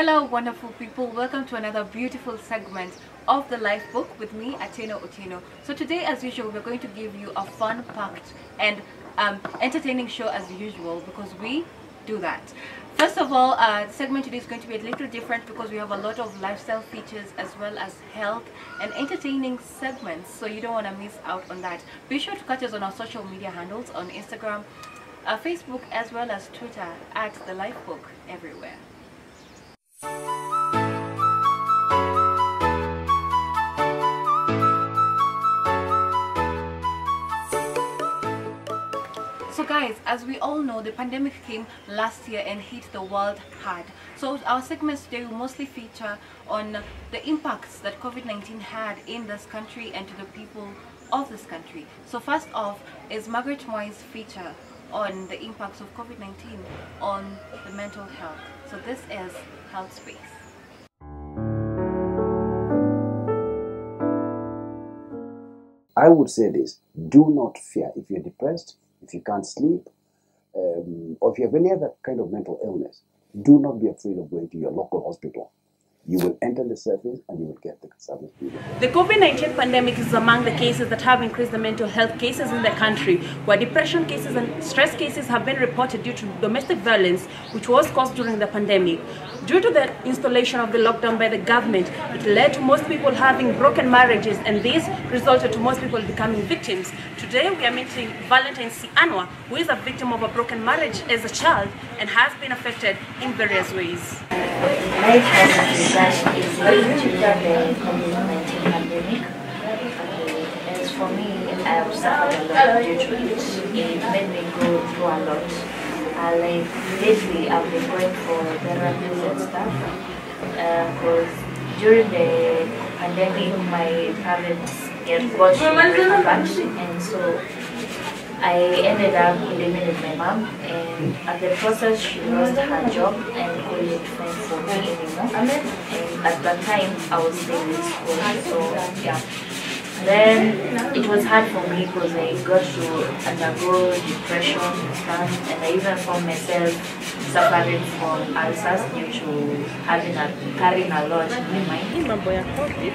Hello wonderful people, welcome to another beautiful segment of the Life Book with me, Ateno Otino. So today as usual we're going to give you a fun-packed and entertaining show as usual because we do that. First of all, the segment today is going to be a little different because we have a lot of lifestyle features as well as health and entertaining segments, so you don't want to miss out on that. Be sure to catch us on our social media handles on Instagram, Facebook as well as Twitter at the Life Book everywhere. So guys, as we all know, the pandemic came last year and hit the world hard. So our segments today will mostly feature on the impacts that COVID-19 had in this country and to the people of this country. So first off is Margaret Moy's feature on the impacts of COVID-19 on the mental health. So this is Health Space. I would say this: do not fear. If you're depressed, if you can't sleep, or if you have any other kind of mental illness, do not be afraid of going to your local hospital. You will enter the service and you will get the service. The COVID-19 pandemic is among the cases that have increased the mental health cases in the country, where depression cases and stress cases have been reported due to domestic violence, which was caused during the pandemic. Due to the installation of the lockdown by the government, it led to most people having broken marriages, and this resulted to most people becoming victims. Today we are meeting Valentine C. Anwar, who is a victim of a broken marriage as a child and has been affected in various ways. Life has been due to the COVID-19 pandemic. As for me, I have suffered a lot due to it. It made me go through a lot. Like lately, I've been going for therapies and stuff. Because during the pandemic, my parents got back, and so I ended up living with my mom, and at the process she lost her job and couldn't find for me anymore. And at that time I was still in school, so yeah. Then it was hard for me because I got to undergo depression and stuff, and I even found myself suffering from ulcers due to carrying a lot in my mind. Mambo ya COVID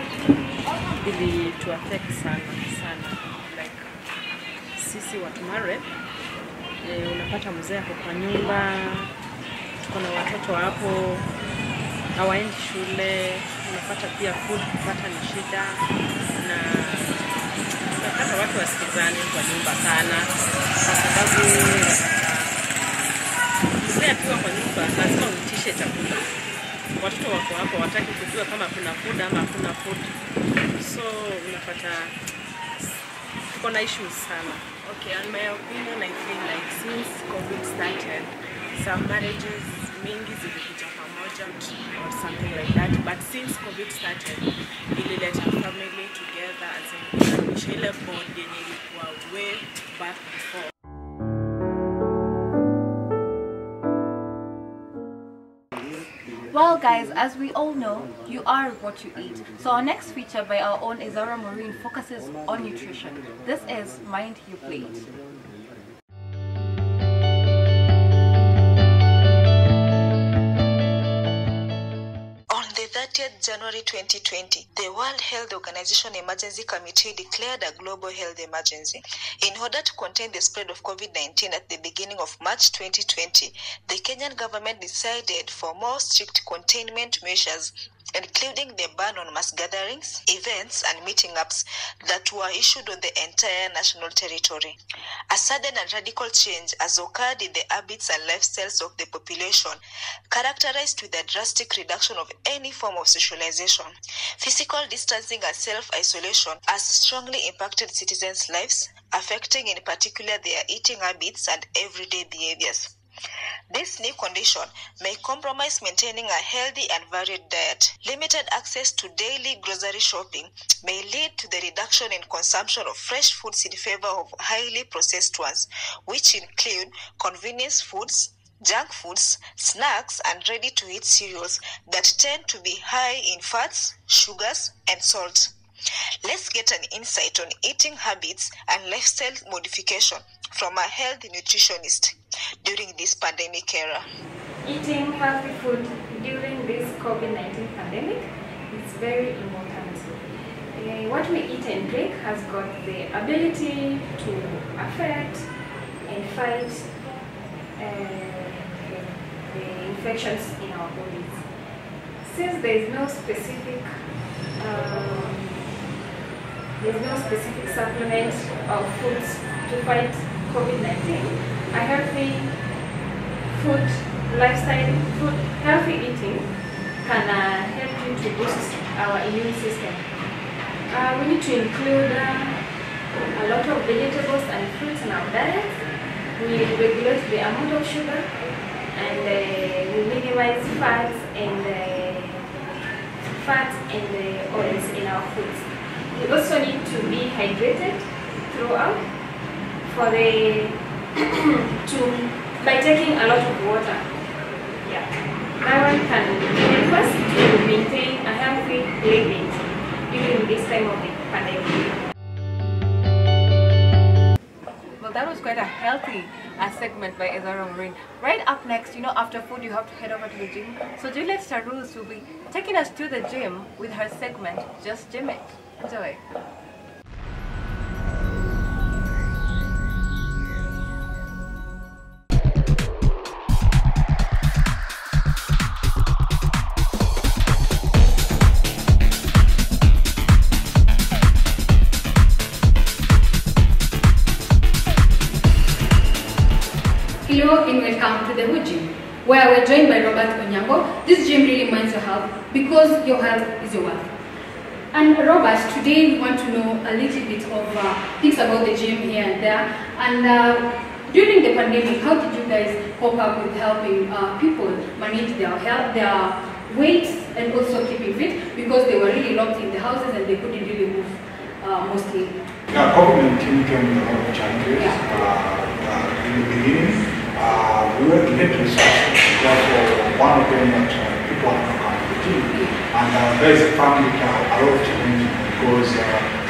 ili to affect sana. Sisi watu married, unapata mzee hapo kwa nyumba, tuko na watoto hapo hawaendi shule, unapata pia food kupata ni shida, na unapata watu wasikizani kwa nyumba sana kwa sababu mzee akiwa kwa nyumba lazima uitishe chakula. Watoto wako hapo wataki kujua kama kuna food ama hakuna food, so unapata tuko na issues sana. Okay, in my opinion, I feel like since COVID started, some marriages mingi zilikuja pamoja or something like that. But since COVID started, ilileta family together as in ile bond yenye ilikuwa way back before. Well guys, as we all know, you are what you eat. So our next feature by our own Izara Marine focuses on nutrition. This is Mind Your Plate. On the 30th January 2020, the World Health Organization Emergency Committee declared a global health emergency. In order to contain the spread of COVID-19 at the beginning of March 2020, the Kenyan government decided for more strict containment measures, including the ban on mass gatherings, events, and meeting-ups that were issued on the entire national territory. A sudden and radical change has occurred in the habits and lifestyles of the population, characterized with a drastic reduction of any form of socialization. Physical distancing and self-isolation has strongly impacted citizens' lives, affecting in particular their eating habits and everyday behaviors. This new condition may compromise maintaining a healthy and varied diet. Limited access to daily grocery shopping may lead to the reduction in consumption of fresh foods in favor of highly processed ones, which include convenience foods, junk foods, snacks, and ready-to-eat cereals that tend to be high in fats, sugars, and salt. Let's get an insight on eating habits and lifestyle modification from a health nutritionist during this pandemic era. Eating healthy food during this COVID-19 pandemic is very important. What we eat and drink has got the ability to affect and fight the infections in our bodies. Since there is no specific supplement of foods to fight COVID-19, a healthy healthy eating can help you to boost our immune system. We need to include a lot of vegetables and fruits in our diet. We regulate the amount of sugar, and we minimize fats and oils in our foods. We also need to be hydrated throughout by taking a lot of water. Yeah, that one can help us to maintain a healthy living during this time of the pandemic. Well, that was quite a healthy segment by Ezara Maureen. Right up next, after food you have to head over to the gym. So Juliet Tarus will be taking us to the gym with her segment, Just Gym It. Enjoy. Hello and welcome to the Hood Gym, where we're joined by Robert Onyango. This gym really minds your health because your health is your wealth. And Robert, today we want to know a little bit of things about the gym here and there. And during the pandemic, how did you guys cope up with helping people manage their health, their weight, and also keeping fit, because they were really locked in the houses and they couldn't really move mostly? Yeah, COVID-19 came with a lot of challenges. In the beginning, we were led to research because one of them that people have come to the gym, and there is a family a lot of challenge because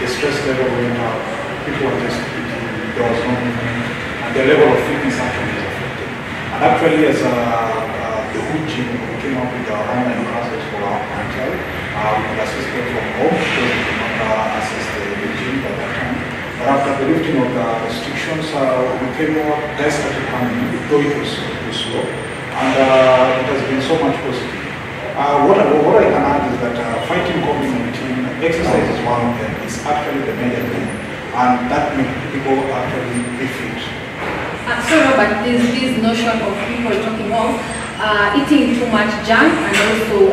the stress level went up, people were just eating, there was no movement, and the level of fitness actually is affected. And actually, as the Hood Gym, we came up with our online classes for our clientele. We could assist them from home because we could not assist the gym at that time. But after the lifting of the restrictions, we came out, guys started coming, though it was slow, and it has been so much positive. What I can add is that fighting COVID-19, exercise is one of them. It's actually the major thing, and that makes people actually be fit. So Robert, there's this notion of people talking of eating too much junk and also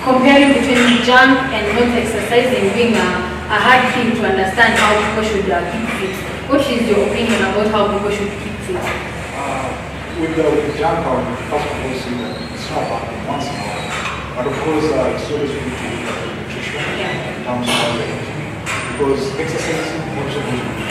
comparing between junk and not exercising being a hard thing to understand how people should keep fit. What is your opinion about how people should keep fit? With the junk, I would first of all say that it's not about once in a while. But of course, it's always good to look at the nutrition in terms of how you're eating. Because exercising also goes with it.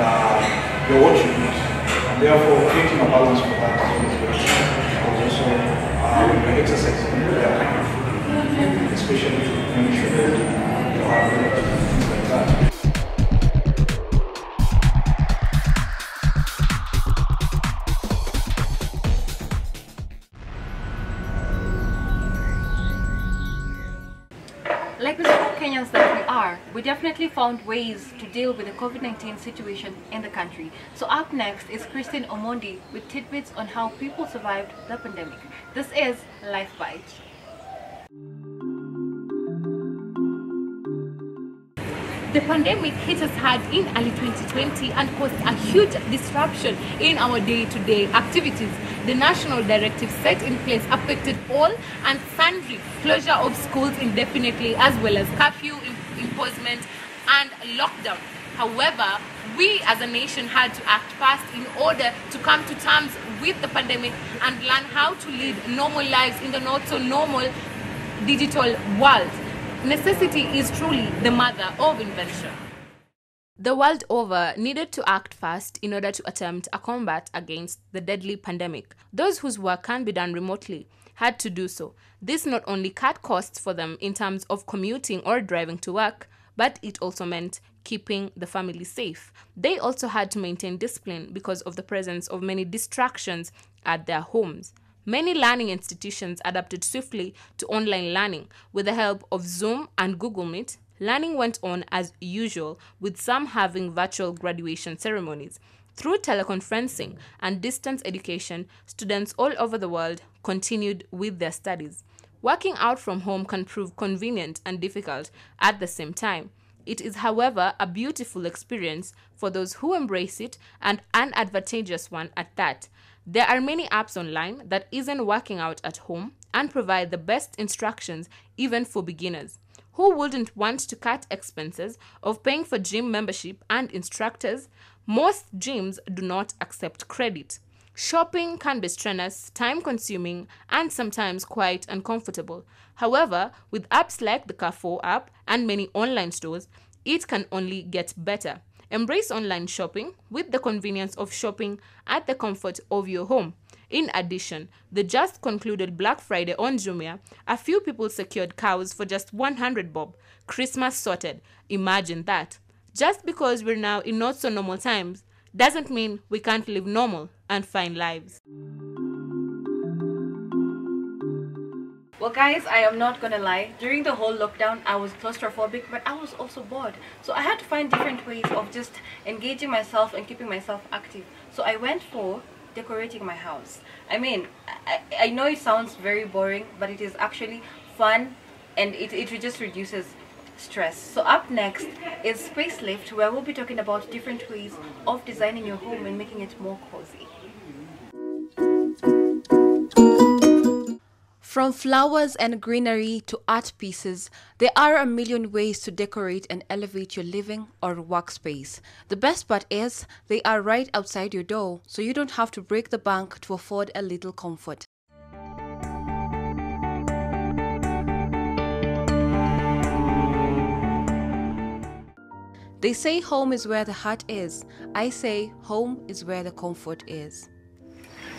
And you're what you eat. And therefore, creating a balance for that is always very important. Because also, when you're exercising, there are kind of food, especially when you should things like that. Like the small Kenyans that we are, we definitely found ways to deal with the COVID-19 situation in the country. So up next is Christine Omondi with tidbits on how people survived the pandemic. This is Life Bite. The pandemic hit us hard in early 2020 and caused a huge disruption in our day-to-day activities. The national directive set in place affected all and sundry, closure of schools indefinitely, as well as curfew imposition and lockdown. However, we as a nation had to act fast in order to come to terms with the pandemic and learn how to lead normal lives in the not so normal digital world. Necessity is truly the mother of invention. The world over needed to act fast in order to attempt a combat against the deadly pandemic. Those whose work can be done remotely had to do so. This not only cut costs for them in terms of commuting or driving to work, but it also meant keeping the family safe. They also had to maintain discipline because of the presence of many distractions at their homes. Many learning institutions adapted swiftly to online learning. With the help of Zoom and Google Meet, learning went on as usual, with some having virtual graduation ceremonies. Through teleconferencing and distance education, students all over the world continued with their studies. Working out from home can prove convenient and difficult at the same time. It is, however, a beautiful experience for those who embrace it, and an advantageous one at that. There are many apps online that isn't working out at home and provide the best instructions even for beginners. Who wouldn't want to cut expenses of paying for gym membership and instructors? Most gyms do not accept credit. Shopping can be strenuous, time-consuming, and sometimes quite uncomfortable. However, with apps like the Carrefour app and many online stores, it can only get better. Embrace online shopping with the convenience of shopping at the comfort of your home. In addition, the just concluded Black Friday on Jumia, a few people secured cows for just 100 bob. Christmas sorted. Imagine that. Just because we're now in not so normal times doesn't mean we can't live normal and fine lives. Well guys, I am not gonna lie, during the whole lockdown I was claustrophobic, but I was also bored. So I had to find different ways of just engaging myself and keeping myself active. So I went for decorating my house. I mean, I know it sounds very boring, but it is actually fun, and it just reduces stress. So up next is Space Lift, where we'll be talking about different ways of designing your home and making it more cozy. From flowers and greenery to art pieces, there are a million ways to decorate and elevate your living or workspace. The best part is they are right outside your door, so you don't have to break the bank to afford a little comfort. They say home is where the heart is. I say home is where the comfort is.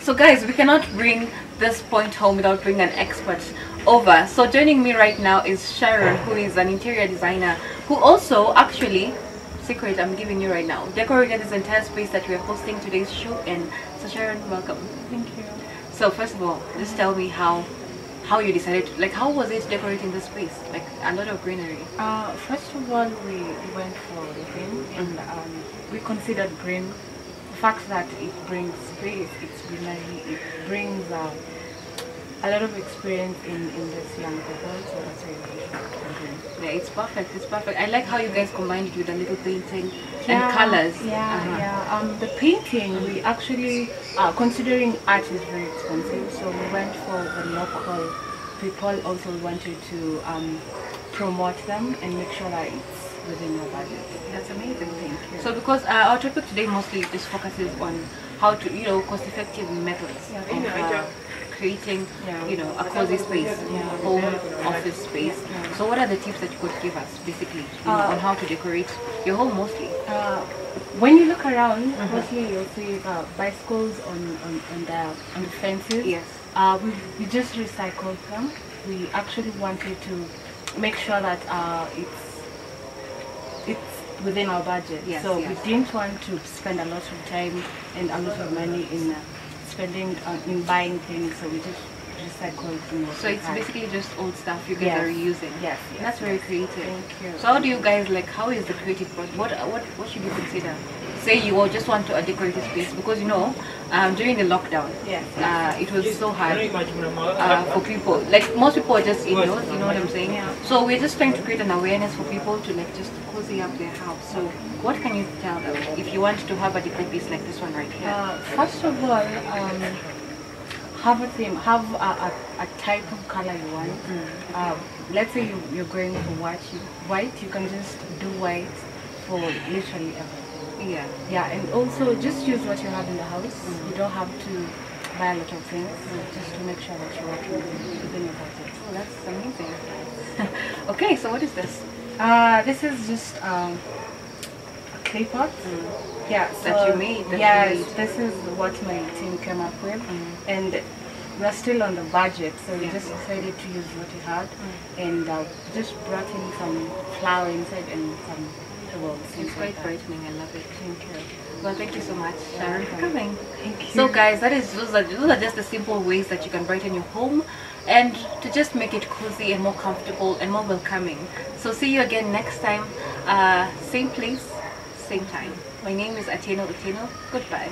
So guys, we cannot bring this point home without bringing an expert over. So joining me right now is Sharon, who is an interior designer, who also actually, secret I'm giving you right now, decorated this entire space that we are hosting today's show in. So Sharon, welcome. Thank you. So first of all, just tell me how you decided, like how was it decorating the space? Like a lot of greenery. First of all, we went for the green, and we considered green. The fact that it brings space, it's greenery, it brings a lot of experience in this young people, so that's why we chose green. Yeah, it's perfect. It's perfect. I like how you guys combined it with a little painting and colors. The painting, we actually, considering art is very expensive, so we went for the local people. Also, we wanted to promote them and make sure that it's within your budget. That's amazing. Thank you. So because our topic today mostly just focuses on how to, cost-effective methods of creating, a cozy space, home, office space. So what are the tips that you could give us, basically, on how to decorate your home mostly? When you look around, mostly you'll see bicycles on the fences. Yes. We just recycled them. We actually wanted to make sure that it's within our budget. Yes, so yes. we didn't want to spend a lot of time and a lot of money in spending in buying things, so we just recycled things. So it's basically just old stuff you guys are reusing. Yes, That's very creative. Thank you. So how do you guys, like, how is the creative process? What should you consider? Say you all just want to decorate a space, because during the lockdown, it was so hard for people. Like most people are just indoors, you know what I'm saying? Yeah. So we're just trying to create an awareness for people to like just cozy up their house. So what can you tell them if you want to have a decor piece like this one right here? First of all, have a theme, have a type of color you want. Let's say you're going for white, you can just do white for literally everything. Yeah, and also just use what you have in the house. You don't have to buy a lot of things, just to make sure that you're working within your budget. Oh, that's amazing. Okay, so what is this? This is just a clay pot. Yeah, so that you made. This is what my team came up with, and we're still on the budget, so we just decided to use what we had, and just brought in some flour inside and some comfortable. It's quite brightening. I love it. Thank you. Well, thank you so much, Sharon, for welcome. coming. Thank you. So, guys, those are just the simple ways that you can brighten your home and to just make it cozy and more comfortable and more welcoming. So, see you again next time. Same place, same time. My name is Ateno Uteno. Goodbye.